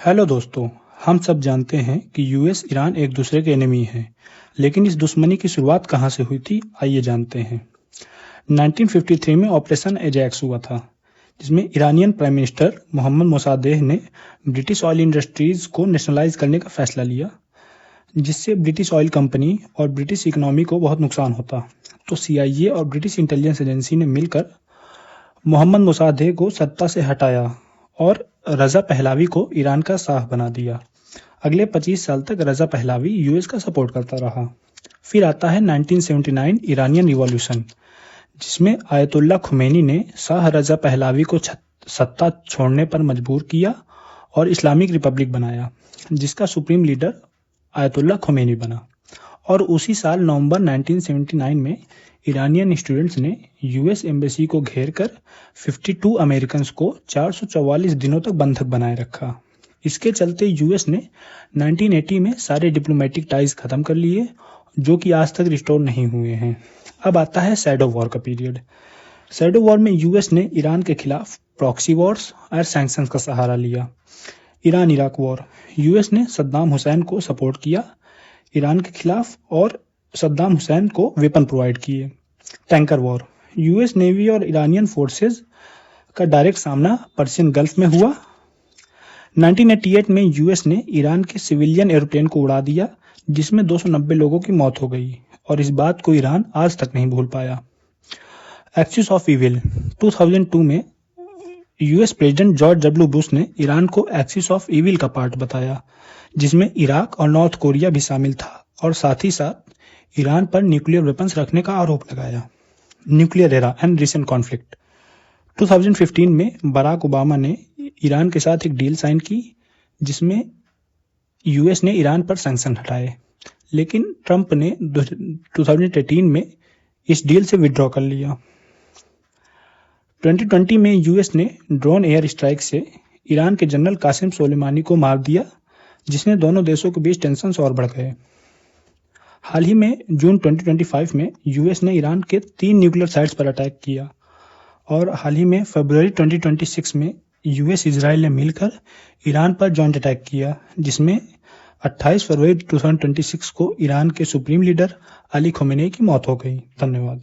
Hello दोस्तों, हम सब जानते हैं कि यूएस ईरान एक दूसरे के एनिमी हैं, लेकिन इस दुश्मनी की शुरुआत कहां से हुई थी, आइए जानते हैं। 1953 में ऑपरेशन एजैक्स हुआ था, जिसमें ईरानियन प्राइम मिनिस्टर मोहम्मद मोसादेह ने ब्रिटिश ऑयल इंडस्ट्रीज को नेशनलाइज करने का फैसला लिया, जिससे ब्रिटिश ऑयल कंपनी और ब्रिटिश इकोनॉमी को बहुत नुकसान होता। तो सीआईए और ब्रिटिश इंटेलिजेंस एजेंसी ने मिलकर मोहम्मद मोसादेह को सत्ता से हटाया और रजा पहलावी को ईरान का शाह बना दिया। अगले 25 साल तक रजा पहलावी यूएस का सपोर्ट करता रहा। फिर आता है 1979 ईरानियन रिवॉल्यूशन, जिसमें आयतुल्लाह खुमैनी ने शाह रजा पहलावी को सत्ता छोड़ने पर मजबूर किया और इस्लामिक रिपब्लिक बनाया, जिसका सुप्रीम लीडर आयतुल्लाह खुमैनी बना। और उसी साल नवंबर 1979 में ईरानियन स्टूडेंट्स ने यूएस एम्बेसी को घेर कर 52 अमेरिकन्स को 444 दिनों तक बंधक बनाए रखा। इसके चलते यूएस ने 1980 में सारे डिप्लोमेटिक टाइज खत्म कर लिए, जो कि आज तक रिस्टोर नहीं हुए हैं। अब आता है शैडो वॉर का पीरियड। शैडो वॉर में यूएस ने ईरान के खिलाफ प्रॉक्सी वॉर्स और सैंक्शंस का सहारा लिया। ईरान इराक वॉर, यूएस ने सद्दाम हुसैन को सपोर्ट किया ईरान के खिलाफ और सद्दाम हुसैन को वेपन प्रोवाइड किए। टैंकर वॉर, यूएस नेवी और ईरानियन फोर्सेस का डायरेक्ट सामना पर्शियन गल्फ में हुआ। 1988 में यूएस ने ईरान के सिविलियन एरोप्लेन को उड़ा दिया, जिसमें 290 लोगों की मौत हो गई, और इस बात को ईरान आज तक नहीं भूल पाया। एक्सिस ऑफ इविल, 2002 में US president George W Bush ने ईरान को एक्सिस ऑफ इविल का पार्ट बताया, जिसमें इराक और नॉर्थ कोरिया भी शामिल था, और साथ ही साथ ईरान पर न्यूक्लियर वेपन्स रखने का आरोप लगाया। Nuclear era and recent conflict, 2015 में बराक ओबामा ने ईरान के साथ एक डील साइन की, जिसमें यूएस ने ईरान पर सैंक्शन हटाए, लेकिन ट्रंप ने 2018 में इस डील से विड्रॉ कर लिया। 2020 में यूएस ने ड्रोन एयर स्ट्राइक से ईरान के जनरल कासिम सोलेमानी को मार दिया, जिसने दोनों देशों के बीच टेंशन और बढ़ गए। हाल ही में जून 2025 में यूएस ने ईरान के 3 न्यूक्लियर साइट्स पर अटैक किया, और हाल ही में फरवरी 2026 में यूएस इजराइल ने मिलकर ईरान पर जॉइंट अटैक किया, जिसमें 28 फरवरी 2026 को ईरान के सुप्रीम लीडर अली खमेनी की मौत हो गई। धन्यवाद।